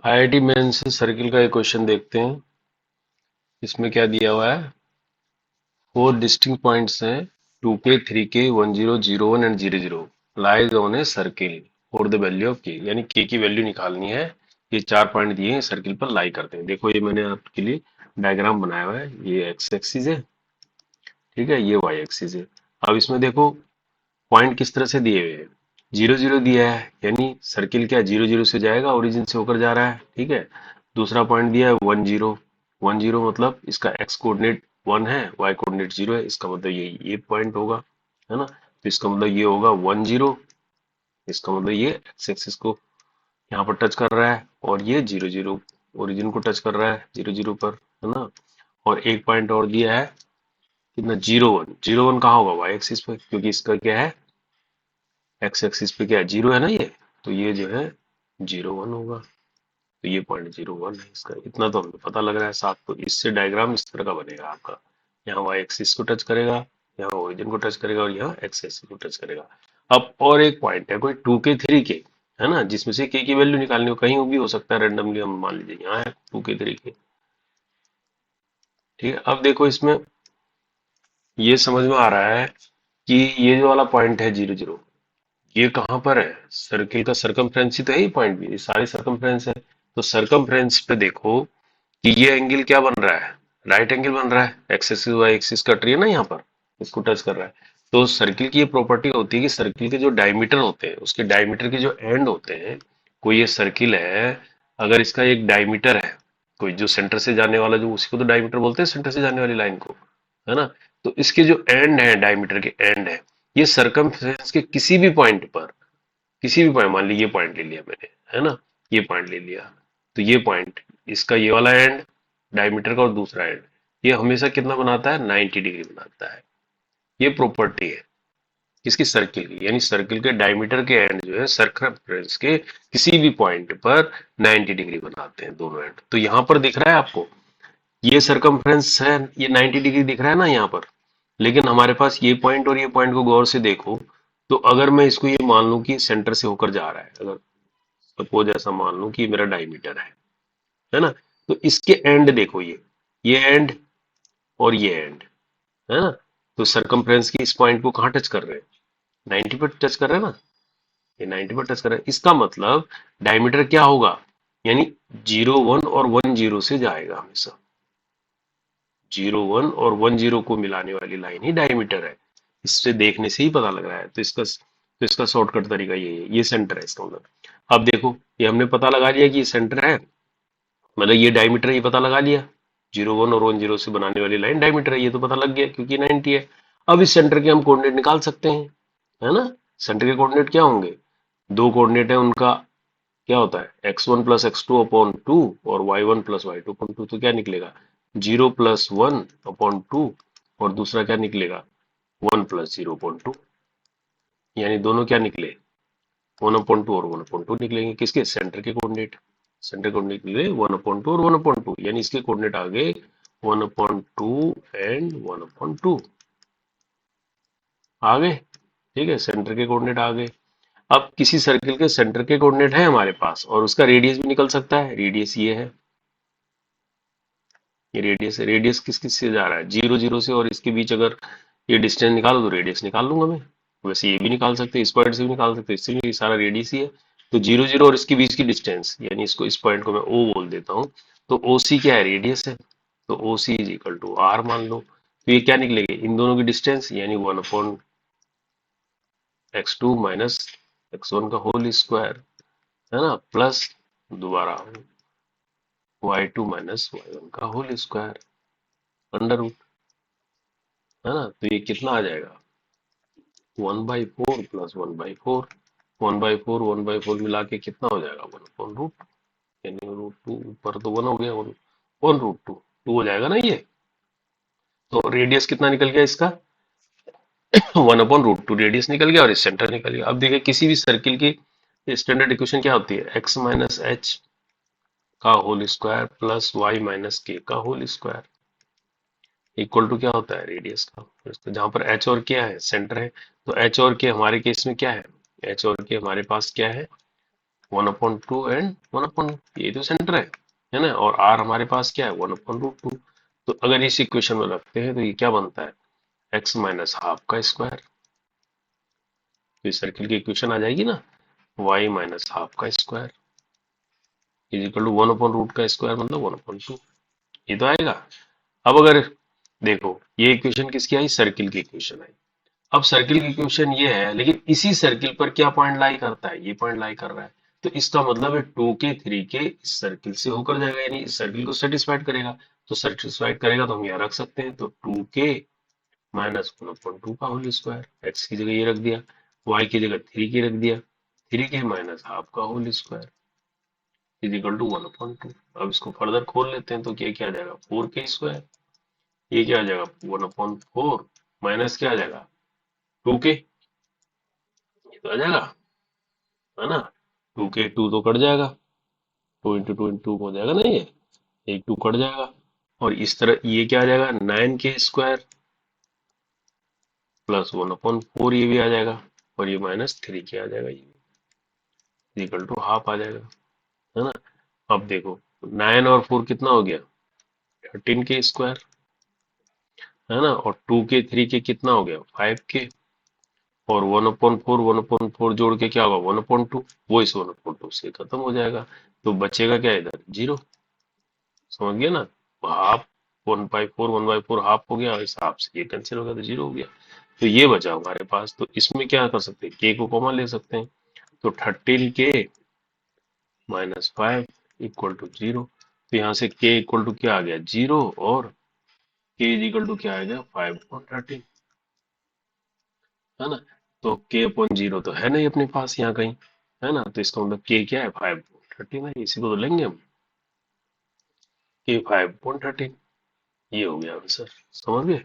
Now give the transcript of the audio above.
IIT main से circle का एक क्वेश्चन देखते हैं। इसमें क्या दिया हुआ है? 4 डिस्टिंक्ट पॉइंट्स हैं, 2K, 3K, 10, 01 and 00 lies on a circle for the value of K, यानी K की वैल्यू निकालनी है। ये 4 पॉइंट दिए हैं, सर्किल पर लाई करते हैं। देखो, ये मैंने आपके लिए डायग्राम बनाया हुआ है। ये एक्स एक्सिस है, ठीक है, ये वाई एक्सिस है। अब इसमें देखो पॉइंट किस तरह से दिए हुए हैं। 00 दिया है, यानी सर्किल क्या 00 से जाएगा, ओरिजिन से होकर जा रहा है, ठीक है। दूसरा पॉइंट दिया है 10, 10 मतलब इसका एक्स कोऑर्डिनेट 1 है, वाई कोऑर्डिनेट 0 है। इसका मतलब ये पॉइंट होगा, है ना। तो इसका मतलब ये होगा 10, इसका मतलब ये एक्स एक्सिस को यहाँ पर टच कर रहा है, और ये 00 ओरिजिन को टच कर रहा है 00 पर, है ना। और एक पॉइंट और दिया है, कितना, 01। 01 कहाँ होगा? वाई एक्सिस पे, क्योंकि इसका क्या है, एक्स एक्सिस पे क्या है, 0 है ना ये। तो ये जो है 01 होगा। तो ये पॉइंट 01 है इसका। इतना तो हमें पता लग रहा है साफ। तो इससे डायग्राम इस तरह का बनेगा आपका। यहाँ वाई एक्सिस को टच करेगा, यहाँ ओरिजिन को टच करेगा, और यहाँ एक्स एक्सिस को टच करेगा। अब और एक पॉइंट है, कोई 2K, 3K, है ना, जिसमें से K की वैल्यू निकालनी हो, कहीं भी हो सकता है रेंडमली। हम मान लीजिए यहाँ है 2K, 3K, ठीक है। अब देखो इसमें ये समझ में आ रहा है कि ये जो वाला पॉइंट है 00, ये कहाँ पर है? सर्किल का सरकमफ्रेंस ही तो है, ये पॉइंट भी, ये सारी सरकमफ्रेंस है। तो सरकमफ्रेंस पे देखो कि ये एंगल क्या बन रहा है, राइट एंगल बन रहा है। X axis y axis cut रही है ना यहाँ पर, इसको टच कर रहा है। तो सर्किल की ये प्रॉपर्टी होती है कि सर्किल के जो डायमीटर होते हैं, उसके डायमीटर के जो एंड होते हैं, कोई ये सर्किल है, अगर इसका एक डायमीटर है, कोई जो सेंटर से जाने वाला, जो उसी को तो डायमीटर बोलते हैं, सेंटर से जाने वाली लाइन को, है ना। तो इसके जो एंड है, डायमीटर के एंड है, ये सरकमफ्रेंस के किसी भी पॉइंट पर, किसी भी पॉइंट, मान लीजिए ये पॉइंट ले लिया मैंने, है ना, ये पॉइंट ले लिया, तो ये पॉइंट, इसका ये वाला एंड डायमीटर का, और दूसरा एंड, ये हमेशा कितना बनाता है, 90 डिग्री बनाता है। ये प्रॉपर्टी है किसकी, सर्किल की। यानी सर्किल के डायमीटर के एंड जो है सर्कमफ्रेंस के किसी भी पॉइंट पर 90 डिग्री बनाते हैं, दोनों एंड। तो यहाँ पर दिख रहा है आपको, ये सरकमफ्रेंस है, ये 90 डिग्री दिख रहा है ना यहाँ पर। लेकिन हमारे पास ये पॉइंट और ये पॉइंट को गौर से देखो, तो अगर मैं इसको ये मान लूं कि सेंटर से होकर जा रहा है, अगर सपोज ऐसा मान लूं कि मेरा डायमीटर है ना, तो इसके एंड देखो, ये एंड और ये एंड, है ना। तो सरकमफ्रेंस की इस पॉइंट को कहाँ टच कर रहे हैं, 90 पर टच कर रहे हैं ना, ये 90 पर टच कर रहे हैं। इसका मतलब डायमीटर क्या होगा, यानी 01 और 10 से जाएगा हमेशा। 01 और 10 को मिलाने वाली लाइन ही डायमीटर है। इससे देखने से ही पता लग रहा है। तो इसका शॉर्टकट तरीका ये है, ये सेंटर है इसका मतलब। अब देखो, ये हमने पता लगा लिया कि ये सेंटर है, मतलब ये डायमीटर, ये पता लगा लिया। 01 और 10 से बनाने वाली लाइन डायमीटर है, ये तो पता लग गया क्योंकि 90 है। अब इस सेंटर के हम कोऑर्डिनेट निकाल सकते हैं, है ना। सेंटर के कोऑर्डिनेट क्या होंगे, दो कोऑर्डिनेट है उनका, क्या होता है, x1 + x2/2 और y1 + y2/2। तो क्या निकलेगा, 0 + 1/2, और दूसरा क्या निकलेगा, 1 + 0/2। यानी दोनों क्या निकले, 1/2 और 1/2 निकलेंगे, किसके, सेंटर के कोऑर्डिनेट। सेंटर कोऑर्डिनेट निकले 1/2 और 1/2, यानी इसके कोऑर्डिनेट आ गए 1/2 एंड 1/2 आ गए, ठीक है। सेंटर के कोऑर्डिनेट आ गए। अब किसी सर्किल के सेंटर के कोऑर्डिनेट है हमारे पास, और उसका रेडियस भी निकल सकता है। रेडियस ये है, ये रेडियस है। रेडियस किस किस से जा रहा है, 0 0 से, और इसके बीच अगर ये डिस्टेंस निकालो तो रेडियस निकाल लूंगा मैं। वैसे ये भी निकाल सकते हैं, इस पॉइंट से भी निकाल सकते हैं, इससे भी, सारा रेडियस ही है। तो 0 0 और इसके बीच की डिस्टेंस, यानी इसको, इस पॉइंट को मैं ओ बोल देता हूँ। तो ओ सी क्या है, रेडियस है। तो ओ सी इज इक्वल टू आर मान लो। तो ये क्या निकलेगी, इन दोनों की डिस्टेंस, यानी 1/x2 - x1 का होल स्क्वायर, है ना, प्लस दोबारा y2 - y1 का होल स्क्वायर, अंडर रूट, है ना। तो ये कितना आ जाएगा, 1/4 + 1/4, 1/4 1/4 मिला के कितना हो जाएगा, 1/√, यानी √2, ऊपर तो 1 हो गया, 1 √2, 2 हो जाएगा ना ये। तो रेडियस कितना निकल गया इसका, 1/√2 रेडियस निकल गया, और इस सेंटर निकल गया। अब देखिए, किसी भी सर्किल की स्टैंडर्ड इक्वेशन क्या होती है, x - h का whole square plus y - k का होल स्क्वायर इक्वल टू क्या होता है, रेडियस का। तो जहां पर h और क्या है, सेंटर है, तो h और k हमारे केस में क्या है, h और k हमारे पास क्या है, 1/2 एंड 1/, ये तो सेंटर है ना, और आर हमारे पास क्या है 1/√2। तो अगर इस इक्वेशन में रखते हैं तो ये क्या बनता है, एक्स माइनस हाफ का स्क्वायर। तो इस सर्किल की इक्वेशन आ जाएगी ना, वाई माइनस हाफ का स्क्वायर इज इक्वल टू 1/√, का स्क्वायर मतलब 1/2। ये तो आएगा। अब अगर देखो ये इक्वेशन किसकी आई, सर्किल की इक्वेशन आई। अब सर्किल की इक्वेशन ये है, लेकिन इसी सर्किल पर क्या पॉइंट लाई करता है, ये पॉइंट लाई कर रहा है। तो इसका मतलब है 2k 3k इस सर्किल से होकर जाएगा, यानी इस सर्किल को सेटिस्फाइड करेगा। तो सेटिस्फाइड करेगा तो हम यहाँ रख सकते हैं, तो 2k माइनस 1/2 का होल स्क्वायर, एक्स की जगह ये रख दिया, वाई की जगह 3k रख दिया, 3k माइनस हाफ का whole square is equal to 1/2। अब इसको फर्दर खोल लेते हैं तो ये क्या आ जाएगा 4k स्क्वायर, ये क्या आ जाएगा 1/4 माइनस क्या आ जाएगा 2k, ये तो आ जाएगा, है ना। 2k 2 तो कट जाएगा, 2 इंटू 2 हो जाएगा ना, ये एक 2 कट जाएगा। और इस तरह ये क्या आ जाएगा 9k स्क्वायर प्लस 1/4, ये भी आ जाएगा, और ये माइनस 3k आ जाएगा, ये इक्वल टू हाफ आ जाएगा, है ना। अब देखो 9 और 4 कितना हो गया 13k स्क्वायर, है ना, और 2k 3k कितना हो गया 5k, और 1/4 जोड़ के क्या होगा 1/2, वो इस 1/2 से खत्म हो जाएगा। तो बचेगा क्या इधर 0, समझ गया ना। हाफ 1/4 हाफ हो गया, इस हाफ से ये कैंसिल हो गया तो 0 हो गया। तो ये बचा हमारे पास, तो इसमें क्या कर सकते हैं के को कॉमन ले सकते हैं। तो 13k माइनस 5 इक्वल टू 0। तो यहाँ से के इक्वल टू क्या आ गया 0, और के इज इक्वल टू क्या आ गया 5/13, है ना। तो के अपॉन 0 तो है नहीं अपने पास यहाँ कहीं, है ना। तो इसका मतलब के क्या है 5/13 है, इसी को तो लेंगे हम, के 5/13। ये हो गया आंसर, समझ गए।